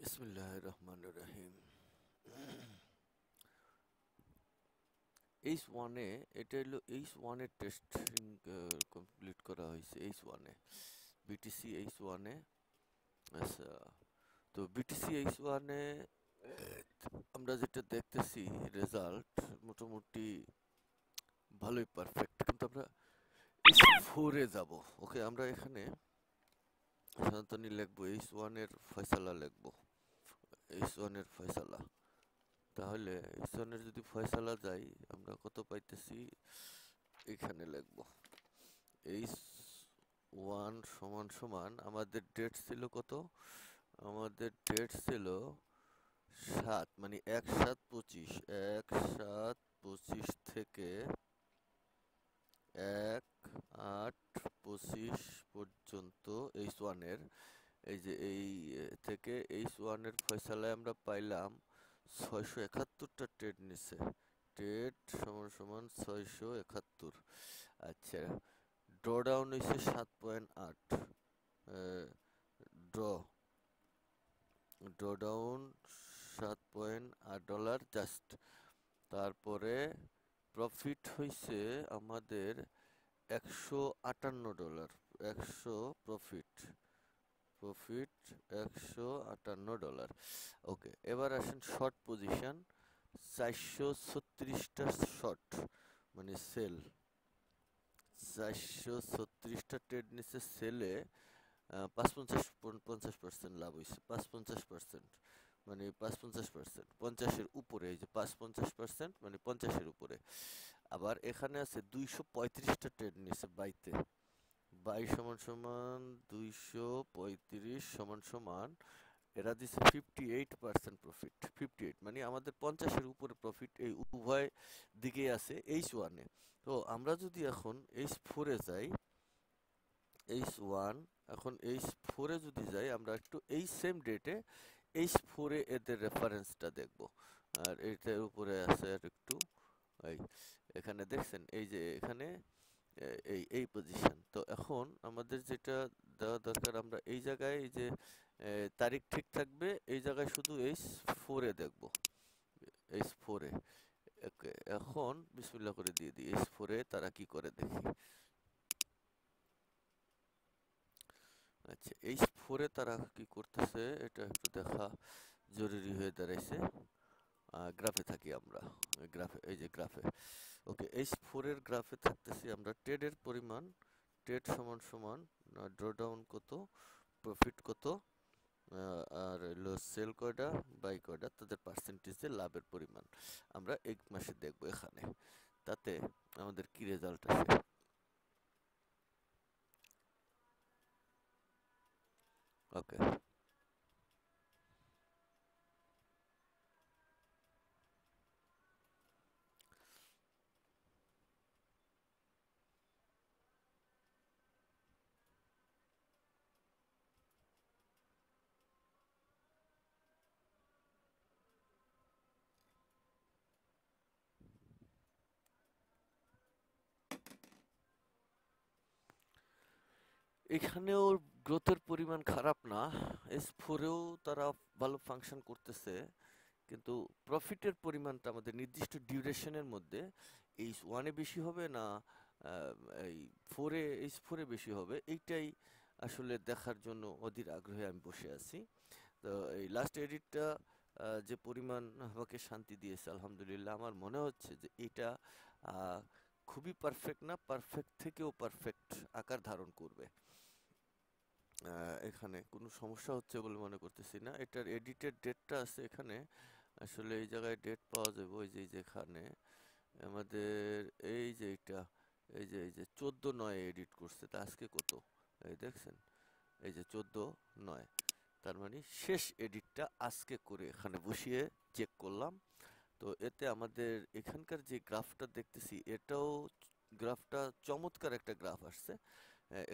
বিসমিল্লাহির রহমানির রহিম। এইচ ওয়ানে এটা হলো এইচ ওয়ানের টেস্টিং কমপ্লিট করা হয়েছে এইচ ওয়ানে, বিটিসি এইচ ওয়ানে। আচ্ছা, তো বিটিসি এইচ ওয়ানে আমরা যেটা দেখতেছি রেজাল্ট মোটামুটি ভালোই পারফেক্ট, কিন্তু আমরা এইচ ফোরে যাব। ওকে, আমরা এখানে সাধারণত লিখবো এইচ ওয়ানের ফয়সালা, লিখবো এইচ ওয়ানের ফয়সালা। তাহলে এইচনের যদি ফয়সালা যাই আমরা কত পাইতেছি, এখানে লিখব এইচ ওয়ান সমান সমান আমাদের ডেট ছিল কত, আমাদের ডেট ছিল 7, মানে 1/7/25, 1/7/25 থেকে 1/8/25 পর্যন্ত এইচ ওয়ানের, এই যে এই থেকে এইচ ওয়ানের ফয়সালায় আমরা পাইলাম 671টা ট্রেড নিছে। ট্রেড সমান সমান 671। আচ্ছা, ড্র ডাউন হয়েছে 7.8, ড্র ড্র ডাউন $7.8 জাস্ট। তারপরে প্রফিট হয়েছে আমাদের $158, 100 প্রফিট, প্রফিট $158। ওকে, এবার আসেন শর্ট পজিশন, 436টা শর্ট, মানে সেল, 436টা ট্রেড নিচে সেলে 50% লাভ হয়েছে, 50%, মানে 50%, 50-এর উপরে, এই যে 50% মানে 50-এর উপরে। আবার এখানে আছে 235টা ট্রেড নিচে বাইতে, 22 সমান সমান 235 সমান সমান এরা দিচ্ছে 58% প্রফিট, 58 মানে আমাদের 50-এর উপরে প্রফিট এই উভয় দিকেই আছে এইচ ওয়ানে। তো আমরা যদি এখন এইচ ফোরে যাই, এইচ ওয়ান এখন এইচ ফোরে যদি যাই, আমরা একটু এই সেম ডেটে এইচ ফোরে এদের রেফারেন্সটা দেখব। আর এটার উপরে আছে আর একটু, এই এখানে দেখছেন, এই যে এখানে এই এই পজিশন। তো এখন আমাদের যেটা দেওয়া দরকার, আমরা এই জায়গায় এই যে তারিখ ঠিক থাকবে, এই জায়গায় শুধু এইচ ফোরে দেখব, এইচ ফোরে। ওকে, এখন বিসমিল্লাহ করে দিয়ে দিই এইচ ফোরে তারা কি করে দেখি। আচ্ছা, এইচ ফোরে তারা কি করতেছে এটা একটু দেখা জরুরি হয়ে দাঁড়াইছে। গ্রাফে থাকি আমরা, গ্রাফে, এই যে গ্রাফে। ওকে, এইচ ফোরের গ্রাফে থাকতেছি আমরা। ট্রেডের পরিমাণ, ট্রেড সমান সমান ড্র ডাউন কত, প্রফিট কত, আর হলো সেল কয়টা, বাই কয়টা, তাদের পার্সেন্টেজে লাভের পরিমাণ আমরা এক মাসে দেখবো এখানে। তাতে আমাদের কি রেজাল্ট আসে। ওকে, এখানেও গ্রোথের পরিমাণ খারাপ না, এস ফোরেও তারা ভালো ফাংশন করতেছে, কিন্তু প্রফিটের পরিমাণটা আমাদের নির্দিষ্ট ডিউরেশনের মধ্যে এইচ ওয়ানে বেশি হবে না এই ফোরে, এইচ ফোরে বেশি হবে, এইটাই আসলে দেখার জন্য অধীর আগ্রহে আমি বসে আছি। তো এই লাস্ট এডিটটা যে পরিমাণ আমাকে শান্তি দিয়েছে, আলহামদুলিল্লাহ, আমার মনে হচ্ছে যে এটা আহ, খুবই পারফেক্ট না, পারফেক্ট থেকেও পারফেক্ট আকার ধারণ করবে। এখানে কোনো সমস্যা হচ্ছে বলে মনে করতেছি না। এটার এডিটেড ডেটটা আছে এখানে, আসলে এই জায়গায় ডেট পাওয়া যাবে, ওই যে যেখানে আমাদের এই যে এটা, এই যে 14/9 এডিট করছে, তা আজকে কত, এই দেখছেন, এই যে 14/9, তার মানে শেষ এডিটটা আজকে করে এখানে বসিয়ে চেক করলাম। তো এতে আমাদের এখানকার যে গ্রাফটা দেখতেছি, এটাও গ্রাফটা চমৎকার একটা গ্রাফ আসছে।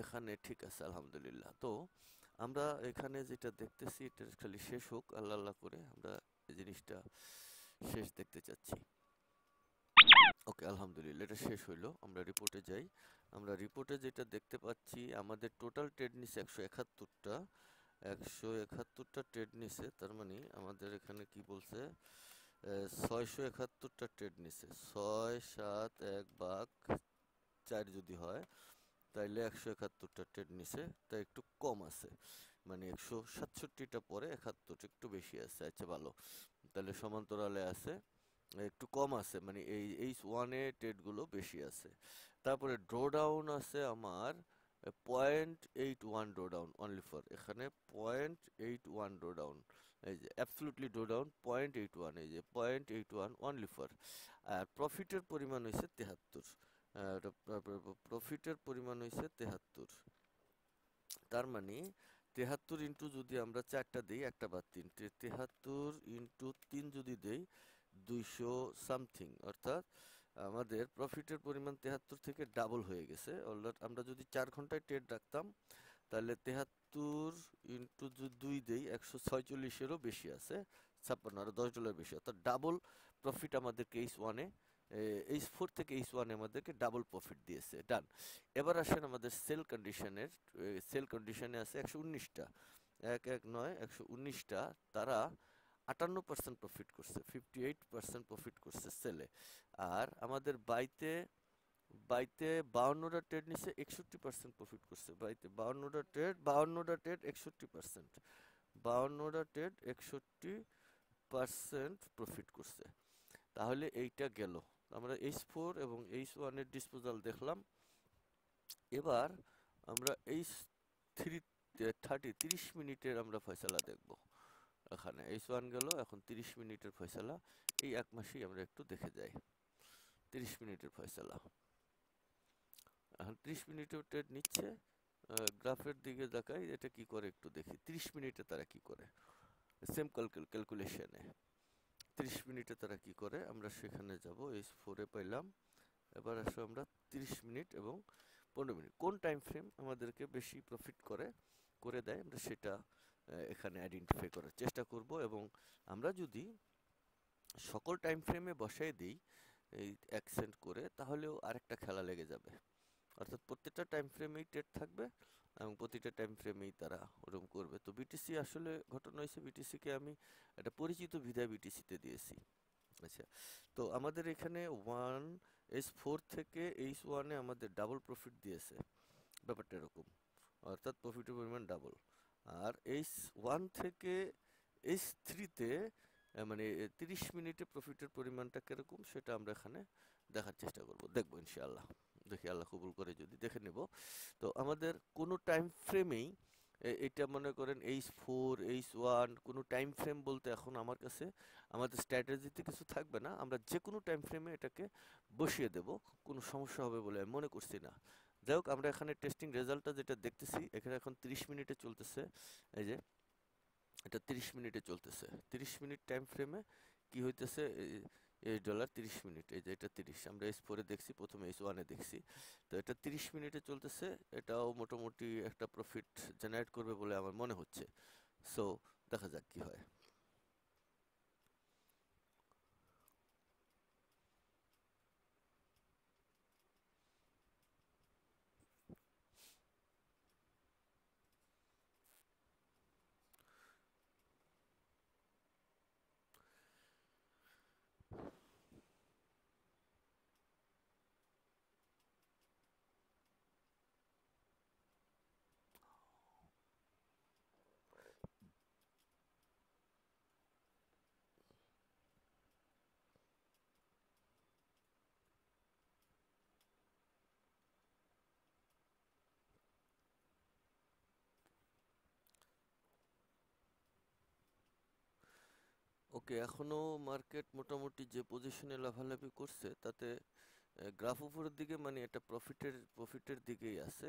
এখানে ঠিক আছে, আলহামদুলিল্লাহ। তো আমরা এখানে যেটা দেখতেছি, এটা খালি শেষ হোক আল্লাহ আল্লাহ করে, আমরা এই জিনিসটা শেষ দেখতে চাচ্ছি। ওকে, আলহামদুলিল্লাহ, এটা শেষ হইলো। আমরা রিপোর্টে যাই। আমরা রিপোর্টে যেটা দেখতে পাচ্ছি, আমাদের টোটাল ট্রেড নিচ্ছে 171টা, 171টা ট্রেড নিছে, তার মানে আমাদের এখানে কি বলছে, 671টা ট্রেড নিছে। 6, 7, 1/4 যদি হয় তাইলে 171টা ট্রেড নিছে, তাই একটু কম আছে, মানে 167টা পরে 71 একটু বেশি আছে। আচ্ছা ভালো, তাহলে সমান্তরালে আছে, একটু কম আছে, মানে এই ওয়ানে ট্রেডগুলো বেশি আছে। তারপরে ড্র ডাউন আছে আমার 0.81 ড্র ডাউন অনলি ফর, এখানে 0.81 ড্র ডাউন, এই যে অ্যাবসলুটলি ড্র ডাউন 0.81, এই যে 0.81 অনলি ফর। আর প্রফিটের পরিমাণ হয়েছে 73, প্রফিটের পরিমাণ হয়েছে 73, তার মানে 73 ইন্টু যদি আমরা 4টা দিই, একটা বা 3, 73 ইন্টু 3 যদি দেই 200 সামথিং, অর্থাৎ আমাদের প্রফিটের পরিমাণ 73 থেকে ডাবল হয়ে গেছে। অর্থাৎ আমরা যদি 4 ঘন্টায় ট্রেড রাখতাম তাহলে 73 ইন্টু যদি 2 দেই 146-এরও বেশি আছে, 56 আরো $10 বেশি, অর্থাৎ ডাবল প্রফিট আমাদেরকে এইচ ওয়ানে, এইচ ফোর থেকে এইচ ওয়ানে আমাদেরকে ডাবল প্রফিট দিয়েছে। ডান। এবার আসেন আমাদের সেল কন্ডিশনের, সেল কন্ডিশনে আছে 119টা, 119 119টা, তারা 58% প্রফিট করছে, 58% প্রফিট করছে সেলে। আর আমাদের বাইতে, বাইতে 52টা ট্রেড নিছে, 61% প্রফিট করছে। বাইতে 52টা ট্রেড, 52টা ট্রেড 61%, 52টা ট্রেড 61% প্রফিট করছে। তাহলে এইটা গেল, আমরা H4 এবং H1 এর ডিসপোজাল দেখলাম। এবার আমরা H3 30 মিনিটের আমরা ফয়সালা দেখব। এখানে H1 গেল, এখন 30 মিনিটের ফয়সালা, এই এক মাসেই আমরা একটু দেখে যাই 30 মিনিটের ফয়সালা। এখন 30 মিনিটের ট্রেড নিচ্ছে, গ্রাফের দিকে তাকাই, এটা কি করে একটু দেখি 30 মিনিটে তারা কি করে, সেম ক্যালকুলেশনে 30 মিনিটে তারা কি করে, আমরা সেখানে যাব। H4 পাইলাম। এবার আসো আমরা 30 মিনিট এবং 15 মিনিট কোন টাইম ফ্রেম আমাদেরকে বেশি প্রফিট করে দেয়, আমরা সেটা এখানে আইডেন্টিফাই করার চেষ্টা করব। এবং আমরা যদি সকল টাইম ফ্রেমে বসাই দিই এই 1 সেন্ট করে, তাহলেও আরেকটা খেলা লেগে যাবে, অর্থাৎ প্রত্যেকটা টাইম ফ্রেমেই ট্রেড থাকবে এবং প্রতিটা টাইম ফ্রেমেই তারা ওরকম করবে। তো বিটিসি আসলে ঘটনা হয়েছে, বিটিসিকে আমি একটা পরিচিত বিধায় বিটিসিতে দিয়েছি। আচ্ছা, তো আমাদের এখানে H4 থেকে H1-এ আমাদের ডাবল প্রফিট দিয়েছে, ব্যাপারটা এরকম, অর্থাৎ প্রফিটের পরিমাণ ডাবল। আর H1 থেকে H3-তে মানে 30 মিনিটে প্রফিটের পরিমাণটা কিরকম সেটা আমরা এখানে দেখার চেষ্টা করব, দেখবো ইনশাআল্লাহ। দেখি আল্লাহ কবুল করে যদি দেখে নেব। তো আমাদের কোনো টাইম ফ্রেমেই এটা মনে করেন H4 H1 কোনো টাইম ফ্রেম বলতে এখন আমার কাছে আমাদের স্ট্র্যাটেজিতে কিছু থাকবে না, আমরা যে কোনো টাইম ফ্রেমে এটাকে বসিয়ে দেব, কোনো সমস্যা হবে বলে আমি মনে করছি না। যাই হোক, আমরা এখানে টেস্টিং রেজাল্টটা যেটা দেখতেছি, এখানে এখন 30 মিনিটে চলতেছে, এই যে এটা 30 মিনিটে চলতেছে। 30 মিনিট টাইম ফ্রেমে কি হইতেছে, এই ডলার 30 মিনিট, এই যে এটা 30, আমরা H4-এ দেখছি, প্রথমে H1-এ দেখছি, তো এটা 30 মিনিটে চলতেছে। এটাও মোটামুটি একটা প্রফিট জেনারেট করবে বলে আমার মনে হচ্ছে। সো দেখা যাক কি হয়। ওকে, এখনো মার্কেট মোটামুটি যে পজিশনে লাফালাফি করছে তাতে গ্রাফ উপরের দিকে, মানে এটা প্রফিটের দিকেই আছে,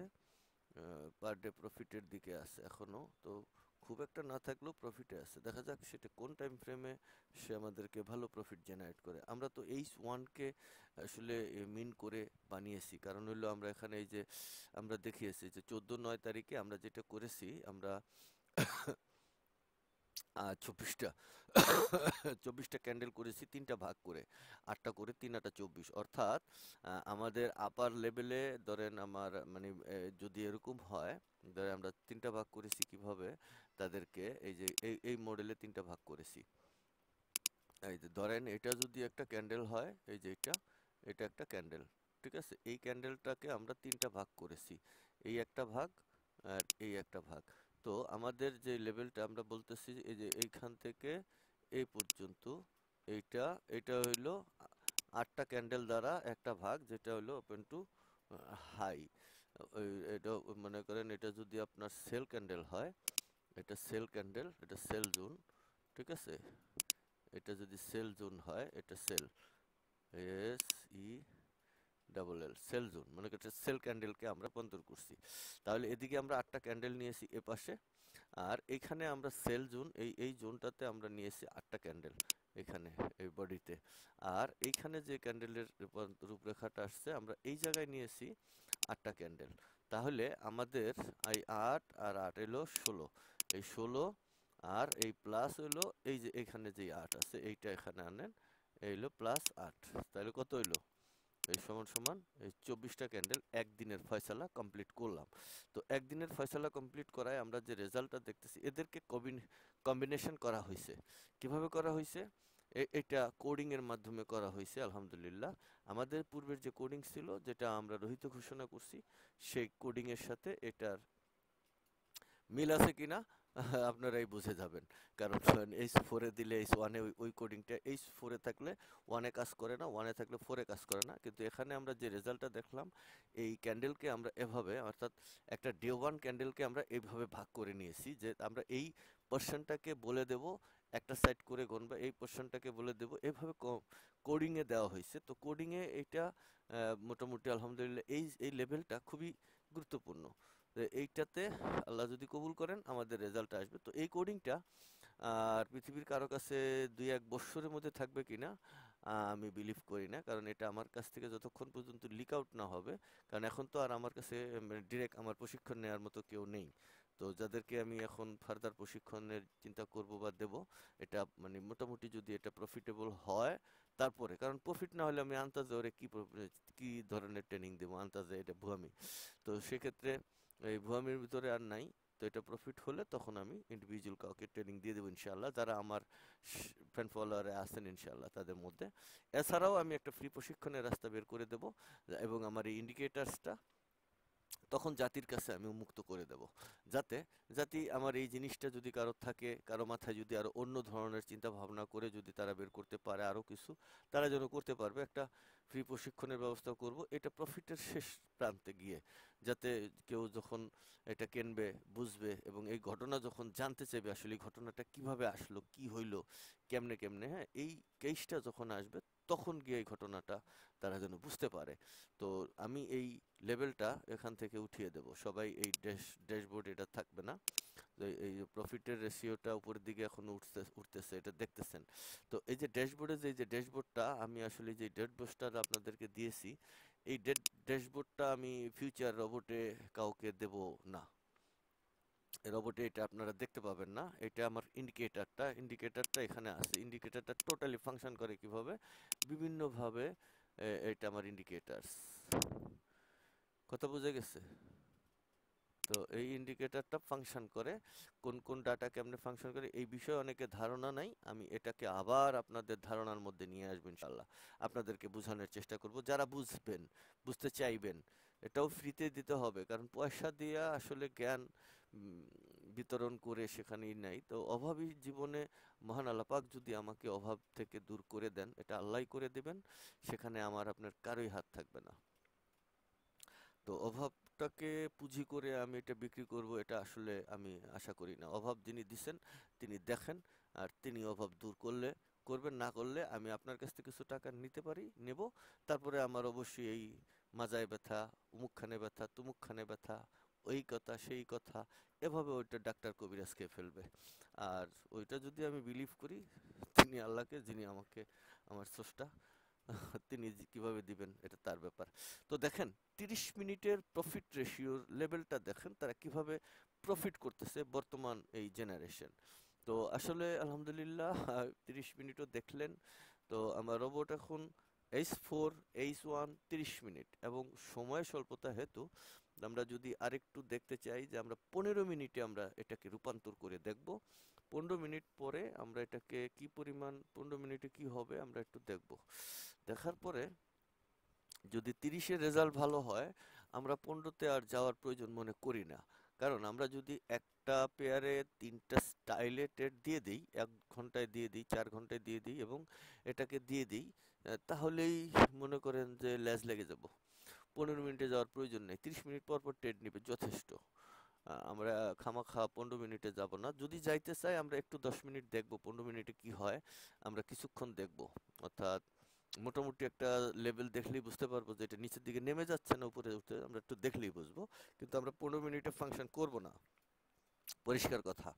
পার ডে প্রফিটের দিকে আছে এখনো। তো খুব একটা না থাকলেও প্রফিটে আছে, দেখা যাক সেটা কোন টাইম ফ্রেমে সে আমাদেরকে ভালো প্রফিট জেনারেট করে। আমরা তো H1-কে আসলে মিন করে বানিয়েছি, কারণ হলো আমরা এখানে এই যে আমরা দেখিয়েছি যে 14/9 তারিখে আমরা যেটা করেছি, আমরা 24টা 24টা ক্যান্ডেল করেছি 3টা ভাগ করে 8টা করে 3 8 24 অর্থাৎ আমাদের আপার লেভেলে ধরেন আমার মানে যদি এরকম হয় ধরেন আমরা 3টা ভাগ করেছি কিভাবে তাদেরকে এই যে এই মডেলে 3টা ভাগ করেছি এই যে ধরেন এটা যদি একটা ক্যান্ডেল হয় এই যে এটা একটা ক্যান্ডেল ঠিক আছে এই ক্যান্ডেলটাকে আমরা 3টা ভাগ করেছি এই একটা ভাগ আর এই একটা ভাগ তো আমাদের যে লেভেলটা আমরা বলতেছি এই যে এইখান থেকে এই পর্যন্ত এইটা এটা হইলো 8টা ক্যান্ডেল দ্বারা একটা ভাগ যেটা হলো ওপেন টু হাই এটা মনে করেন এটা যদি আপনার সেল ক্যান্ডেল হয় এটা সেল ক্যান্ডেল এটা সেল জোন ঠিক আছে এটা যদি সেল জোন হয় এটা sell S E double L sell zone মানে এটা সেল ক্যান্ডেলকে আমরা রূপান্তর করছি তাহলে এদিকে আমরা 8টা ক্যান্ডেল নিয়েছি এ পাশে আর এখানে আমরা সেল জোন এই জোনটাতে আমরা নিয়েছি 8টা ক্যান্ডেল এখানে এই বডিতে আর এইখানে যে ক্যান্ডেলের রূপরেখাটা আসছে আমরা এই জায়গায় নিয়েছি 8টা ক্যান্ডেল তাহলে আমাদের এই 8 আর 8 এলো 16 এই 16 আর এই প্লাস হইলো এই যে এখানে যে 8 আছে এইটা এখানে আনেন এই হলো প্লাস 8 তাহলে কত হইলো এই সমান সমান এই 24টা ক্যান্ডেল একদিনের ফয়সালা কমপ্লিট করলাম তো একদিনের ফয়সালা কমপ্লিট করায় আমরা যে রেজাল্টটা দেখতেছি এদেরকে কম্বিনেশন করা হয়েছে কিভাবে করা হয়েছে এটা কোডিং এর মাধ্যমে করা হয়েছে আলহামদুলিল্লাহ আমাদের পূর্বের যে কোডিং ছিল যেটা আমরা রহিত ঘোষণা করছি সেই কোডিং এর সাথে এটার মিল আছে কিনা আপনারাই বুঝে যাবেন কারণ H4 এ দিলে H1 এ ওই কোডিংটা H4 এ থাকলে 1 এ কাজ করে না 1 এ থাকলে 4 এ কাজ করে না কিন্তু এখানে আমরা যে রেজাল্টটা দেখলাম এই ক্যান্ডেলকে আমরা এভাবে অর্থাৎ একটা ডে 1 ক্যান্ডেলকে আমরা এইভাবে ভাগ করে নিয়েছি যে আমরা এই পোরশনটাকে বলে দেব একটা সাইড করে গুনবা এই পোরশনটাকে বলে দেব এভাবে কোডিং এ দেওয়া হয়েছে তো কোডিং এ এটা মোটামুটি আলহামদুলিল্লাহ এই লেভেলটা খুবই গুরুত্বপূর্ণ এইটাতে আল্লাহ যদি কবুল করেন আমাদের রেজাল্ট আসবে তো এই কোডিংটা আর পৃথিবীর কারো কাছে 2-1 বছরের মধ্যে থাকবে কিনা আমি বিলিভ করি না কারণ এটা আমার কাছ থেকে যতক্ষণ পর্যন্ত লিক আউট না হবে কারণ এখন তো আর আমার কাছে ডিরেক্ট আমার প্রশিক্ষণ নেওয়ার মতো কেউ নেই তো যাদেরকে আমি এখন ফার্দার প্রশিক্ষণের চিন্তা করব বা দেব এটা মানে মোটামুটি যদি এটা প্রফিটেবল হয় তারপরে কারণ প্রফিট না হলে আমি আন্তাজে ওরে কি ধরনের ট্রেনিং দেবো আন্তাজে এটা ভুয়ামি তো সেক্ষেত্রে এই ভুয়ামির ভিতরে আর নাই তো এটা প্রফিট হলে তখন আমি ইন্ডিভিজুয়াল কাউকে ট্রেনিং দিয়ে দেবো ইনশাআল্লাহ যারা আমার ফ্যান ফলোয়ারে আছেন ইনশাআল্লাহ তাদের মধ্যে এছাড়াও আমি একটা ফ্রি প্রশিক্ষণের রাস্তা বের করে দেব এবং আমার এই ইন্ডিকেটার্সটা তখন জাতির কাছে আমি উন্মুক্ত করে দেব যাতে জাতি আমার এই জিনিসটা যদি কারো থাকে কারো মাথায় যদি আরো অন্য ধরনের চিন্তা ভাবনা করে যদি তারা বের করতে পারে আরো কিছু তারা যেন করতে পারবে একটা ফ্রি প্রশিক্ষণের ব্যবস্থা করব এটা প্রফিটের শেষ প্রান্তে গিয়ে যাতে কেউ যখন এটা কিনবে বুঝবে এবং এই ঘটনা যখন জানতে চাইবে আসলে এই ঘটনাটা কিভাবে আসলো কি হইলো কেমনে কেমনে হ্যাঁ এই কেসটা যখন আসবে তখন গিয়ে এই ঘটনাটা তারা যেন বুঝতে পারে তো আমি এই লেভেলটা এখান থেকে উঠিয়ে দেব সবাই এই ড্যাশবোর্ড এটা থাকবে না তো এই প্রফিটের রেশিওটা উপরের দিকে এখন উঠতেছে এটা দেখতেছেন তো এই যে ড্যাশবোর্ডে যে ড্যাশবোর্ডটা আমি আসলে যে ড্যাশবোর্ডটা আপনাদেরকে দিয়েছি এই ড্যাশবোর্ডটা আমি ফিউচার রোবটে কাউকে দেব না রোবটে এটা আপনারা দেখতে পাবেন না এটা আমার ইন্ডিকেটরটা এখানে আছে ইন্ডিকেটরটা টোটালি ফাংশন করে কিভাবে বিভিন্নভাবে এটা আমার ইন্ডিকেটারস কথা বোঝা গেছে তো এই ইন্ডিকেটরটা ফাংশন করে কোন কোন ডাটা কেমনে ফাংশন করে এই বিষয়ে অনেকে ধারণা নাই আমি এটাকে আবার আপনাদের ধারণার মধ্যে নিয়ে আসবো ইনশাআল্লাহ আপনাদেরকে বোঝানোর চেষ্টা করব যারা বুঝবেন বুঝতে চাইবেন এটাও ফ্রিতে দিতে হবে কারণ পয়সা দিয়ে আসলে জ্ঞান বিতরণ করে সেখানেই নাই তো অভাবী জীবনে মহান আল্লাহ পাক যদি আমাকে অভাব থেকে দূর করে দেন এটা আল্লাহই করে দিবেন সেখানে আমার আপনার কারোই হাত থাকবে না তো অভাবটাকে পুঁজি করে আমি এটা বিক্রি করব এটা আসলে আমি আশা করি না অভাব যিনি দিছেন তিনি দেখেন আর তিনি অভাব দূর করলে করবেন না করলে আমি আপনার কাছ থেকে কিছু টাকা নিতে পারি নেব তারপরে আমার অবশ্যই এই মাজায় ব্যথা উমুকখানে ব্যথা তুমুকখানে ব্যথা ওই কথা সেই কথা এভাবে ওইটা ডাক্তার কবিরাজ খেয়ে ফেলবে আর ওইটা যদি আমি বিলিভ করি তিনি আল্লাহকে যিনি আমাকে আমার স্রষ্টা তিনি কিভাবে দিবেন এটা তার ব্যাপার তো দেখেন 30 মিনিটের প্রফিট রেশিওর লেভেলটা দেখেন তারা কিভাবে প্রফিট করতেছে বর্তমান এই জেনারেশন তো আসলে আলহামদুলিল্লাহ 30 মিনিটও দেখলেন। তো আমার রোবট এখন H4 H1 30 মিনিট, এবং সময় স্বল্পতা হেতু আমরা যদি আরেকটু দেখতে চাই যে আমরা 15 মিনিটে আমরা এটাকে রূপান্তর করে দেখব। 15 মিনিট পরে আমরা এটাকে কি পরিমাণ, 15 মিনিটে কি হবে আমরা একটু দেখব। দেখার পরে যদি 30-এর রেজাল্ট ভালো হয়, আমরা 15-তে আর যাওয়ার প্রয়োজন মনে করি না। কারণ আমরা যদি একটা পেয়ারে 3টা স্টাইলে টেট দিয়ে দিই, 1 ঘন্টায় দিয়ে দিই, 4 ঘন্টায় দিয়ে দিই এবং এটাকে দিয়ে দিই, তাহলেই মনে করেন যে ল্যাজ লেগে যাব। 15 মিনিটে যাওয়ার প্রয়োজন নেই, 30 মিনিট পর পর টেট নিবে যথেষ্ট। আমরা খামাখা 15 মিনিটে যাব না। যদি যাইতে চাই আমরা একটু 10 মিনিট দেখব 15 মিনিটে কি হয়, আমরা কিছুক্ষণ দেখব। অর্থাৎ মোটামুটি একটা লেভেল দেখলেই বুঝতে পারবো যে এটা নিচের দিকে নেমে যাচ্ছে না উপরে উঠতে, আমরা একটু দেখলেই বুঝবো। কিন্তু আমরা 15 মিনিটে ফাংশন করব না, পরিষ্কার কথা।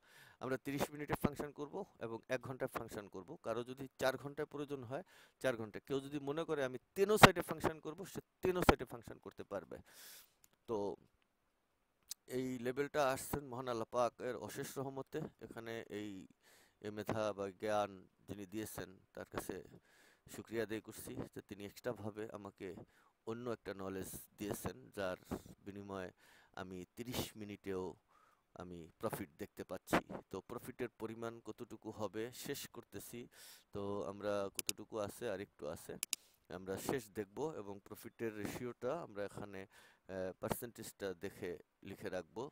আমরা 30 মিনিটে ফাংশন করব এবং 1 ঘন্টায় ফাংশন করব। কারো যদি 4 ঘন্টায় প্রয়োজন হয়, 4 ঘন্টায়। কেউ যদি মনে করে আমি তেনো সাইডে ফাংশন করব, সে তেনো সাইডে ফাংশন করতে পারবে। তো এই লেভেলটা আসছেন মহান আল্লাহ পাকের অশেষ রহমতে। এখানে এই এই মেধা বা জ্ঞান যিনি দিয়েছেন তার কাছে শুকরিয়া আদায় করছি যে তিনি এক্সট্রা ভাবে আমাকে অন্য একটা নলেজ দিয়েছেন, যার বিনিময়ে আমি 30 মিনিটেও আমি প্রফিট দেখতে পাচ্ছি। তো প্রফিটের পরিমাণ কতটুকু হবে শেষ করতেছি। তো আমরা কতটুকু আছে, আর একটু আছে, আমরা শেষ দেখব এবং প্রফিটের রেশিওটা আমরা এখানে পার্সেন্টেজটা দেখে লিখে রাখবো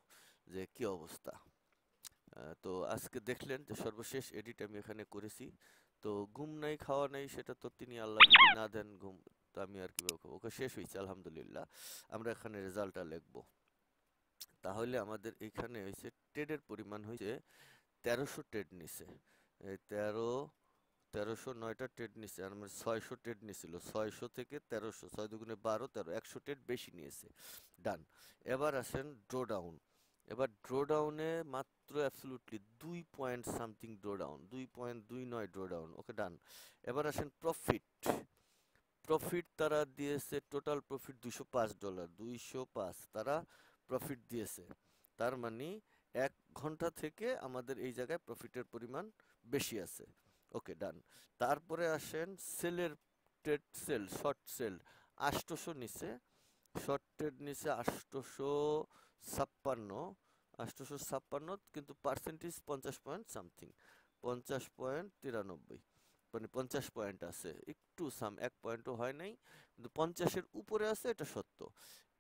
যে কি অবস্থা। তো আজকে দেখলেন যে সর্বশেষ এডিট আমি এখানে করেছি। তো ঘুম নাই খাওয়া নাই সেটা তো তিনি আল্লাহ যদি না দেন ঘুম, তো আমি আর কিভাবে খাবো। ওকে, শেষ হয়েছে আলহামদুলিল্লাহ। আমরা এখানে রেজাল্টটা লিখবো। তাহলে আমাদের এখানে হয়েছে ট্রেডের পরিমাণ হয়েছে 1300 ট্রেড নিছে। এই 1309টা ট্রেড নিছে, আর আমার 600 ট্রেড নিছিল। 600 থেকে 1300, 6 দুগুণে 12, 13, 100 ট্রেড বেশি নিয়েছে। ডান। এবার আসেন ড্র ডাউন। এবার ড্র ডাউনে মাত্র absolutely 2 point something drawdown, 2.29 drawdown. Okay, done. এবার আসেন প্রফিট। প্রফিট তারা দিয়েছে, টোটাল প্রফিট $205, 205 তারা প্রফিট দিয়েছে। তার মানে 1 ঘন্টা থেকে আমাদের এই জায়গায় প্রফিটের পরিমাণ বেশি আছে। ওকে, ডান। তারপরে আসেন সেলের, ট্রেড সেল, শর্ট সেল 800 নিচে, শর্ট ট্রেড নিচে 856, 856, কিন্তু পার্সেন্টেজ 50 পয়েন্ট সামথিং, 50.93, মানে 50 পয়েন্ট আছে, একটু সাম 1 পয়েন্টও হয় নাই, কিন্তু 50-এর উপরে আছে, এটা সত্য।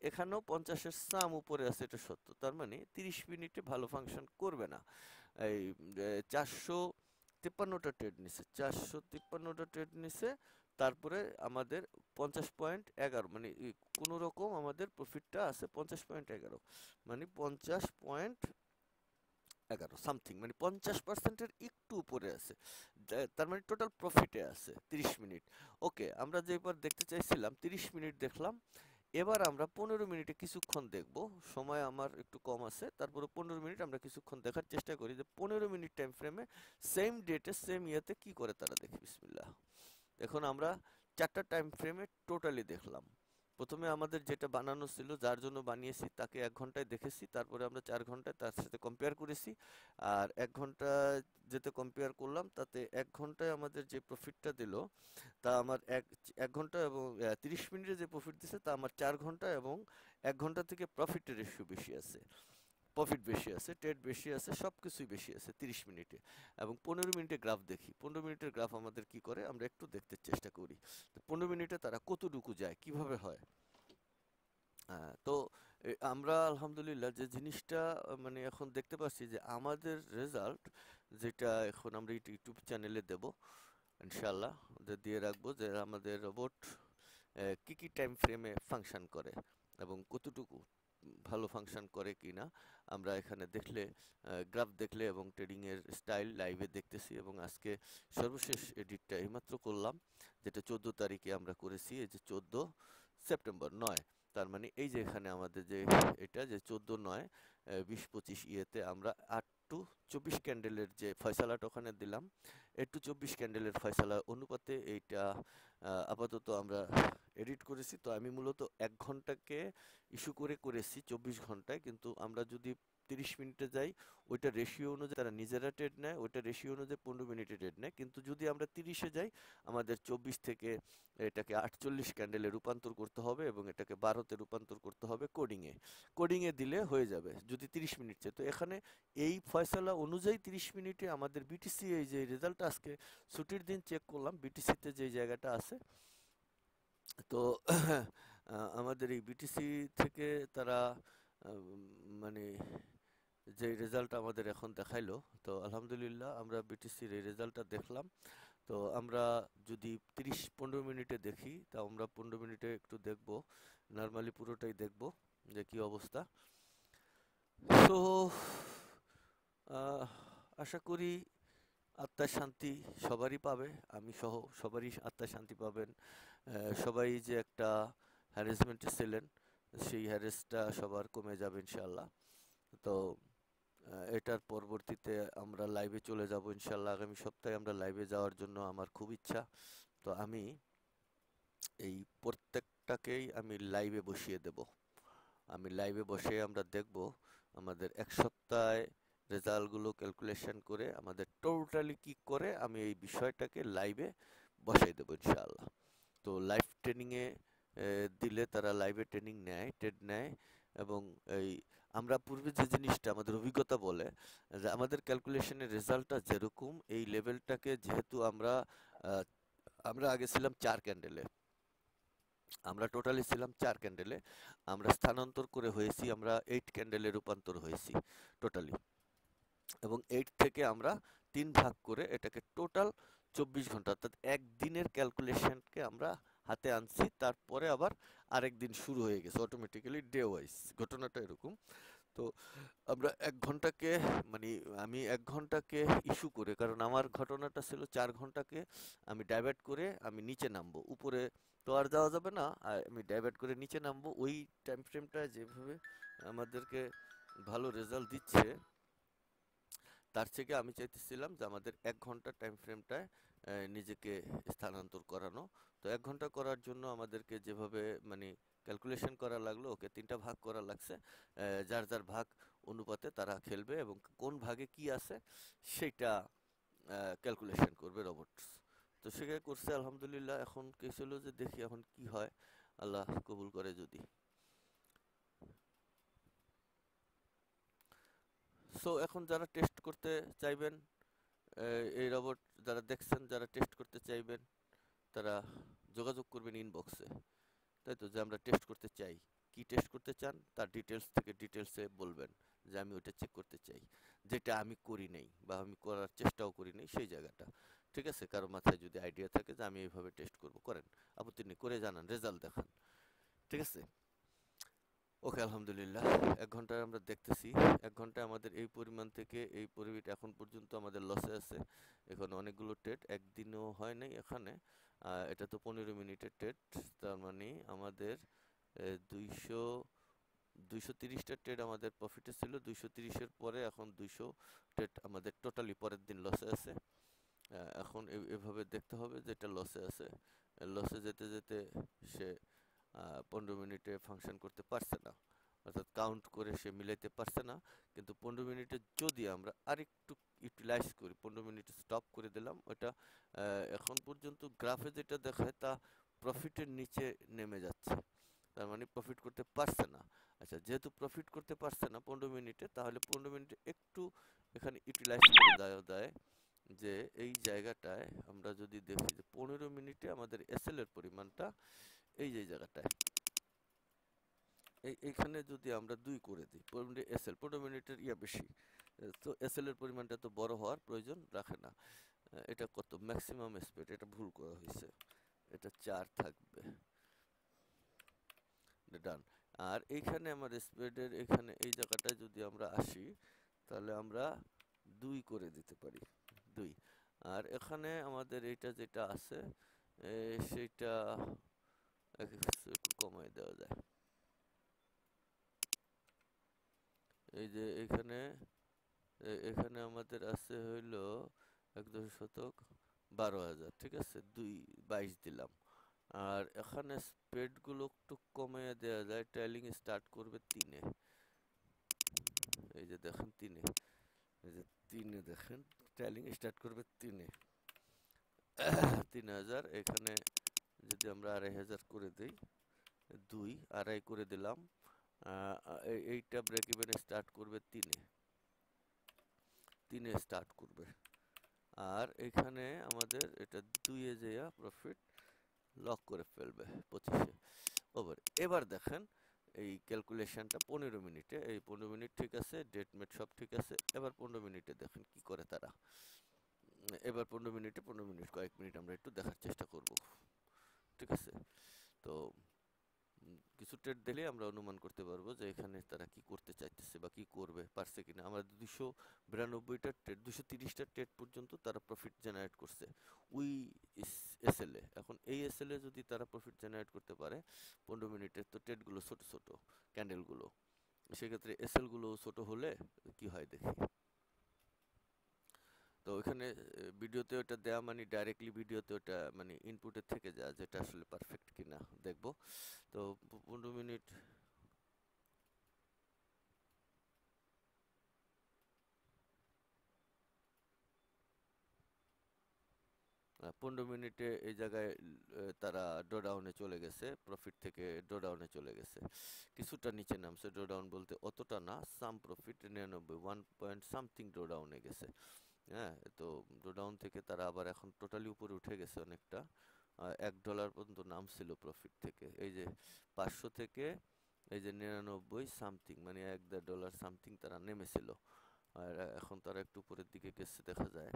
এখানেও 50-এর সাম উপরে আছে, এটা সত্য। তার মানে 30 মিনিটে ভালো ফাংশন করবে না। এই 453টা ট্রেড নিছে, 453টা ট্রেড নিছে। তারপরে আমাদের 50.11, মানে কোনো রকম আমাদের প্রফিটটা আছে 50.11, মানে 50.11 সামথিং, মানে 50%-এর একটু উপরে আছে। তার মানে টোটাল প্রফিটে আছে 30 মিনিট। ওকে, আমরা যে এবার দেখতে চাইছিলাম 30 মিনিট দেখলাম। এবার আমরা 15 মিনিটে কিছুক্ষণ দেখব। সময় আমার একটু কম আছে, তারপরে 15 মিনিট আমরা কিছুক্ষণ দেখার চেষ্টা করি যে 15 মিনিট টাইম ফ্রেমে সেম ডেটে সেম ইয়েতে কি করে তারা, দেখি বিসমিল্লাহ। এখন আমরা 4টা টাইম ফ্রেমে টোটালি দেখলাম। প্রথমে আমাদের যেটা বানানো ছিল, যার জন্য বানিয়েছি তাকে 1 ঘন্টায় দেখেছি, তারপরে আমরা 4 ঘন্টায় তার সাথে কম্পেয়ার করেছি। আর 1 ঘন্টা যেতে কম্পেয়ার করলাম, তাতে 1 ঘন্টায় আমাদের যে প্রফিটটা দিল তা আমার এক ঘন্টা এবং 30 মিনিটে যে প্রফিট দিছে তা আমার 4 ঘন্টা, এবং 1 ঘন্টা থেকে প্রফিটের রেশিও বেশি আছে, প্রফিট বেশি আছে, ট্রেড বেশি আছে, সবকিছুই বেশি আছে 30 মিনিটে। এবং 15 মিনিটে গ্রাফ দেখি, 15 মিনিটের গ্রাফ আমাদের কি করে আমরা একটু দেখতে চেষ্টা করি। 15 মিনিটে তারা কতটুকু যায়, কিভাবে হয়। তো আমরা আলহামদুলিল্লাহ যে জিনিসটা মানে এখন দেখতে পাচ্ছি যে আমাদের রেজাল্ট, যেটা এখন আমরা ইউটিউব চ্যানেলে দেব ইনশাল্লাহ, দিয়ে রাখবো যে আমাদের রোবট কি কি টাইম ফ্রেমে ফাংশন করে এবং কতটুকু ভালো ফাংশন করে কিনা আমরা এখানে দেখলে, গ্রাফ দেখলে এবং ট্রেডিং এর স্টাইল লাইভে দেখতেছি। এবং আজকে সর্বশেষ এডিটটা এইমাত্র করলাম, যেটা 14 তারিখে আমরা করেছি, এই যে 14 সেপ্টেম্বর 9। তার মানে এই যে এখানে আমাদের যে এটা যে 14/9 20-25 ইয়েতে আমরা 8 টু 24 ক্যান্ডেলের যে ফয়সালাটা ওখানে দিলাম। 8 টু 24 ক্যান্ডেলের ফয়সালা অনুপাতে এইটা আপাতত আমরা এডিট করেছি। তো আমি মূলত 1 ঘন্টাকে ইস্যু করে করেছি 24 ঘন্টায়, কিন্তু আমরা যদি 30 মিনিটে যাই ওইটা রেশিও অনুযায়ী তারা নিজেরা ট্রেড নেয়, ওইটা রেশিও অনুযায়ী 15 মিনিটে ট্রেড নেয়। কিন্তু যদি আমরা 30-এ যাই আমাদের 24 থেকে এটাকে 48 ক্যান্ডেলে রূপান্তর করতে হবে এবং এটাকে 12-তে রূপান্তর করতে হবে কোডিংয়ে দিলে হয়ে যাবে যদি 30 মিনিট চাই। তো এখানে এই ফয়সালা অনুযায়ী 30 মিনিটে আমাদের বিটিসি এই যে রেজাল্টটা আজকে ছুটির দিন চেক করলাম বিটিসিতে যে জায়গাটা আছে। তো আমাদের এই বিটিসি থেকে তারা মানে যে রেজাল্ট আমাদের এখন দেখাইলো, তো আলহামদুলিল্লাহ আমরা বিটিসির এই রেজাল্টটা দেখলাম। তো আমরা যদি 30-15 মিনিটে দেখি, তা আমরা 15 মিনিটে একটু দেখব, নর্মালি পুরোটাই দেখব যে কি অবস্থা। তো আশা করি আত্মার শান্তি সবারই পাবে, আমি সহ সবারই আত্মার শান্তি পাবেন। সবাই যে একটা হ্যারাসমেন্টে ছিলেন সেই হ্যারেসটা সবার কমে যাবে ইনশাল্লাহ। তো এটার পরবর্তীতে আমরা লাইভে চলে যাব ইনশাল্লাহ। আগামী সপ্তাহে আমরা লাইভে যাওয়ার জন্য আমার খুব ইচ্ছা। তো আমি এই প্রত্যেকটাকেই আমি লাইভে বসিয়ে দেব। আমি লাইভে বসে আমরা দেখব আমাদের 1 সপ্তাহে রেজাল্টগুলো ক্যালকুলেশন করে আমাদের টোটালি কি করে আমি এই বিষয়টাকে লাইভে বসাই দেবো ইনশাআল্লাহ। তো লাইভ ট্রেনিংয়ে দিলে তারা লাইভে ট্রেনিং নেয়, ট্রেড নেয়। এবং এই আমরা পূর্বে যে জিনিসটা আমাদের অভিজ্ঞতা বলে যে আমাদের ক্যালকুলেশনের রেজাল্টটা যেরকম এই লেভেলটাকে যেহেতু আহ, আমরা আগে ছিলাম 4 ক্যান্ডেলে, আমরা টোটালি ছিলাম 4 ক্যান্ডেলে, আমরা স্থানান্তর করে হয়েছি আমরা 8 ক্যান্ডেলে রূপান্তর হয়েছি টোটালি। এবং 8 থেকে আমরা 3 ভাগ করে এটাকে টোটাল 24 ঘন্টা অর্থাৎ একদিনের ক্যালকুলেশনকে আমরা হাতে আনছি। তারপরে আবার আরেক দিন শুরু হয়ে গেছে অটোমেটিক্যালি ডে ওয়াইজ, ঘটনাটা এরকম। তো আমরা 1 ঘন্টাকে মানে আমি 1 ঘন্টাকে ইস্যু করে, কারণ আমার ঘটনাটা ছিল 4 ঘন্টাকে আমি ডাইভার্ট করে আমি নিচে নামবো, উপরে তো আর যাওয়া যাবে না, আর আমি ডাইভার্ট করে নিচে নামবো। ওই টাইম ফ্রেমটা যেভাবে আমাদেরকে ভালো রেজাল্ট দিচ্ছে তার থেকে আমি চাইতেছিলাম যে আমাদের 1 ঘন্টা টাইম ফ্রেমটায় নিজেকে স্থানান্তর করানো। তো 1 ঘন্টা করার জন্য আমাদেরকে যেভাবে মানে ক্যালকুলেশন করা লাগলো, ওকে 3টা ভাগ করা লাগছে। যার যার ভাগ অনুপাতে তারা খেলবে এবং কোন ভাগে কি আছে সেইটা ক্যালকুলেশন করবে রোবটস। তো সেটা করছে আলহামদুলিল্লাহ। এখন কি ছিল যে দেখি এখন কি হয়, আল্লাহ কবুল করে যদি। সো এখন যারা টেস্ট করতে চাইবেন এই রোবট, যারা দেখছেন যারা টেস্ট করতে চাইবেন তারা যোগাযোগ করবেন ইনবক্সে, তাই তো, যে আমরা টেস্ট করতে চাই, কি টেস্ট করতে চান তার ডিটেলস থেকে ডিটেলসে বলবেন যে আমি ওটা চেক করতে চাই, যেটা আমি করি নাই বা আমি করার চেষ্টাও করি নাই সেই জায়গাটা। ঠিক আছে, কারো মাথায় যদি আইডিয়া থাকে যে আমি এইভাবে টেস্ট করব, করেন, আপত্তি নেই, করে জানান, রেজাল্ট দেখান। ঠিক আছে, ওকে আলহামদুলিল্লাহ। 1 ঘন্টায় আমরা দেখতেছি, 1 ঘন্টায় আমাদের এই পরিমাণ থেকে এই পরিমিট এখন পর্যন্ত আমাদের লসে আছে। এখানে অনেকগুলো ট্রেড একদিনও হয় নাই এখানে। এটা তো 15 মিনিটের ট্রেড, তার মানে আমাদের 200 230টা ট্রেড আমাদের প্রফিটে ছিল, 230-এর পরে এখন 200 ট্রেড আমাদের টোটালি পরের দিন লসে আছে। এখন এভাবে দেখতে হবে যে এটা লসে আছে, লসে যেতে যেতে সে 15 মিনিটে ফাংশন করতে পারছে না, অর্থাৎ কাউন্ট করে সে মিলাইতে পারছে না। কিন্তু 15 মিনিটে যদি আমরা আরেকটু ইউটিলাইজ করি, 15 মিনিটে স্টপ করে দিলাম, ওটা এখন পর্যন্ত গ্রাফে যেটা দেখায় তা প্রফিটের নিচে নেমে যাচ্ছে, তার মানে প্রফিট করতে পারছে না। আচ্ছা, যেহেতু প্রফিট করতে পারছে না 15 মিনিটে, তাহলে 15 মিনিটে একটু এখানে ইউটিলাইজ করে দেওয়া যায় যে এই জায়গাটায় আমরা যদি দেখি যে 15 মিনিটে আমাদের এসএল এর পরিমাণটা এই যে জায়গাটায়, এইখানে যদি আমরা 2 করে দিই, 15 এসএল 15 মিনিটের বেশি, তো এসএল এর পরিমাণটা তো বড় হওয়ার প্রয়োজন রাখে না। এটা কত ম্যাক্সিমাম স্পিড, এটা ভুল করা হয়েছে, এটা 4 থাকবে, ডান। আর এইখানে আমার স্পিডের এখানে এই জায়গাটায় যদি আমরা আসি তাহলে আমরা 2 করে দিতে পারি, 2। আর এখানে আমাদের এইটা যেটা আছে সেইটা একটু কমাই দেওয়া যায়। এই যে এখানে এখানে আমাদের আছে হইলো 1 দশক 12,000, ঠিক আছে, 22 দিলাম। আর এখানে স্প্রেডগুলো একটু কমিয়ে দেওয়া যায়, ট্রেলিং স্টার্ট করবে 3-এ, এই যে দেখেন 3-এ, এই যে 3-এ দেখেন ট্রেলিং স্টার্ট করবে 3-এ, 3000। এখানে যদি আমরা 2500 করে দিই, 2.5 করে দিলাম, এইটা ব্রেক ইভেন স্টার্ট করবে 3-এ স্টার্ট করবে। আর এখানে আমাদের এটা 2-এ যেয়া প্রফিট লক করে ফেলবে 25-এ ওভার। এবার দেখেন এই ক্যালকুলেশনটা 15 মিনিটে, এই 15 মিনিট ঠিক আছে, ডেট মেট সব ঠিক আছে। এবার 15 মিনিটে দেখেন কি করে তারা। এবার 15 মিনিট কয়েক মিনিট আমরা একটু দেখার চেষ্টা করব, ঠিক আছে। তো কিছু ট্রেড দিলে আমরা অনুমান করতে পারবো যে এখানে তারা কি করতে চাইতেছে বা কি করবে পারছে কিনা। আমরা 292টা ট্রেড, 230টা ট্রেড পর্যন্ত তারা প্রফিট জেনারেট করছে ওই এসএল এ। এখন এই এসএল এ যদি তারা প্রফিট জেনারেট করতে পারে 15 মিনিটের, তো ট্রেডগুলো ছোট ছোট ক্যান্ডেলগুলো, সেক্ষেত্রে এসএল গুলো ছোট হলে কি হয় দেখি। তো ওইখানে ভিডিওতে ওটা দেওয়া মানে ডাইরেক্টলি ভিডিওতে ওটা মানে ইনপুটের থেকে যায়, যেটা আসলে পারফেক্ট কিনা দেখবো। তো 15 মিনিট, 15 মিনিটে এই জায়গায় তারা ড্রডাউনে চলে গেছে, প্রফিট থেকে ড্রডাউনে চলে গেছে, কিছুটা নিচে নামছে। ড্রডাউন বলতে অতটা না, সাম প্রফিট 99 1 পয়েন্ট সামথিং ড্রডাউনে গেছে। হ্যাঁ, তো ড্রডাউন থেকে তারা আবার এখন টোটালি উপরে উঠে গেছে অনেকটা, $1 পর্যন্ত নামছিল প্রফিট থেকে। এই যে 500 থেকে এই যে 99 সামথিং, মানে $1.5 সামথিং তারা নেমেছিল। আর এখন তারা একটু উপরের দিকে গেছে দেখা যায়।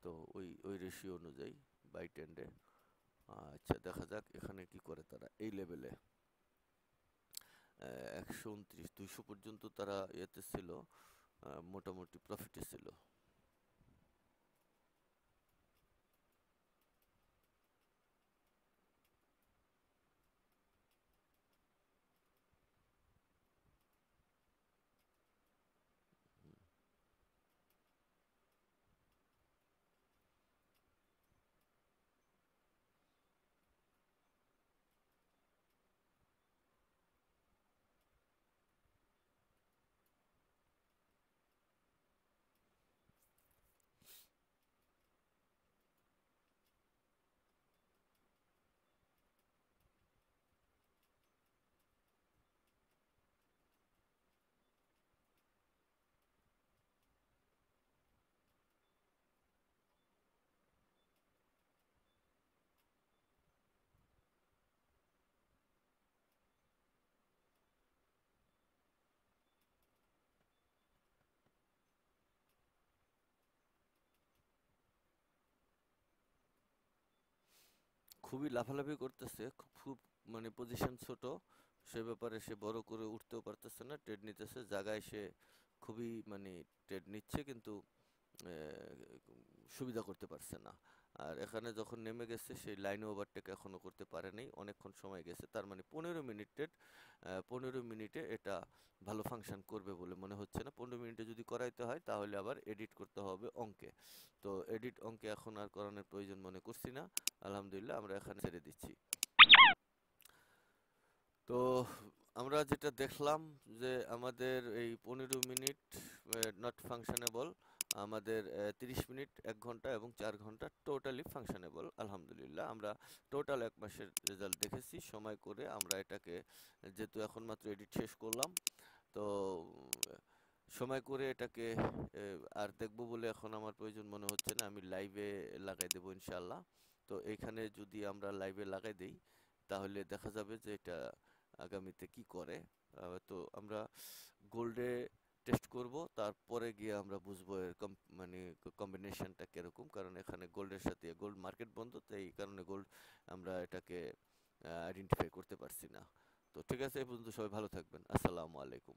তো ওই রেশিও অনুযায়ী বাই টেন্ডে। আচ্ছা, দেখা যাক এখানে কি করে তারা। এই লেভেলে 129 200 পর্যন্ত তারা ইয়েতে ছিল, মোটামুটি প্রফিটে ছিল। খুবই লাফালাফি করতেছে, খুব খুব মানে পজিশন ছোট, সে ব্যাপারে সে বড় করে উঠতেও পারতেছে না, ট্রেড নিতেছে জায়গায় সে খুবই মানে ট্রেড নিচ্ছে, কিন্তু সুবিধা করতে পারছে না। আর এখানে যখন নেমে গেছে সেই লাইন ওভারটেক এখনো করতে পারে নাই, অনেকক্ষণ সময় গেছে। তার মানে 15 মিনিটের 15 মিনিটে এটা ভালো ফাংশন করবে বলে মনে হচ্ছে না। 15 মিনিটে যদি করাইতে হয় তাহলে আবার এডিট করতে হবে অঙ্কে। তো এডিট অঙ্কে এখন আর করানোর প্রয়োজন মনে করছি না। আলহামদুলিল্লাহ আমরা এখানে ছেড়ে দিচ্ছি। তো আমরা যেটা দেখলাম যে আমাদের এই 15 মিনিট নট ফাংশনেবল, আমাদের 30 মিনিট, 1 ঘন্টা এবং 4 ঘন্টা টোটালি ফাংশনেবল। আলহামদুলিল্লাহ আমরা টোটাল 1 মাসের রেজাল্ট দেখেছি সময় করে। আমরা এটাকে যেহেতু এখন মাত্র এডিট শেষ করলাম, তো সময় করে এটাকে আর দেখবো বলে এখন আমার প্রয়োজন মনে হচ্ছে না, আমি লাইভে লাগাই দেবো ইনশাল্লাহ। তো এইখানে যদি আমরা লাইভে লাগাই দেই তাহলে দেখা যাবে যে এটা আগামীতে কি করে। তো আমরা গোল্ডে টেস্ট করব, তারপরে গিয়ে আমরা বুঝবো এর মানে কম্বিনেশনটা কিরকম, কারণ এখানে গোল্ডের সাথে গোল্ড মার্কেট বন্ধ, তো এই কারণে গোল্ড আমরা এটাকে আইডেন্টিফাই করতে পারছি না। তো ঠিক আছে, এই পর্যন্ত সবাই ভালো থাকবেন। আসসালামু আলাইকুম।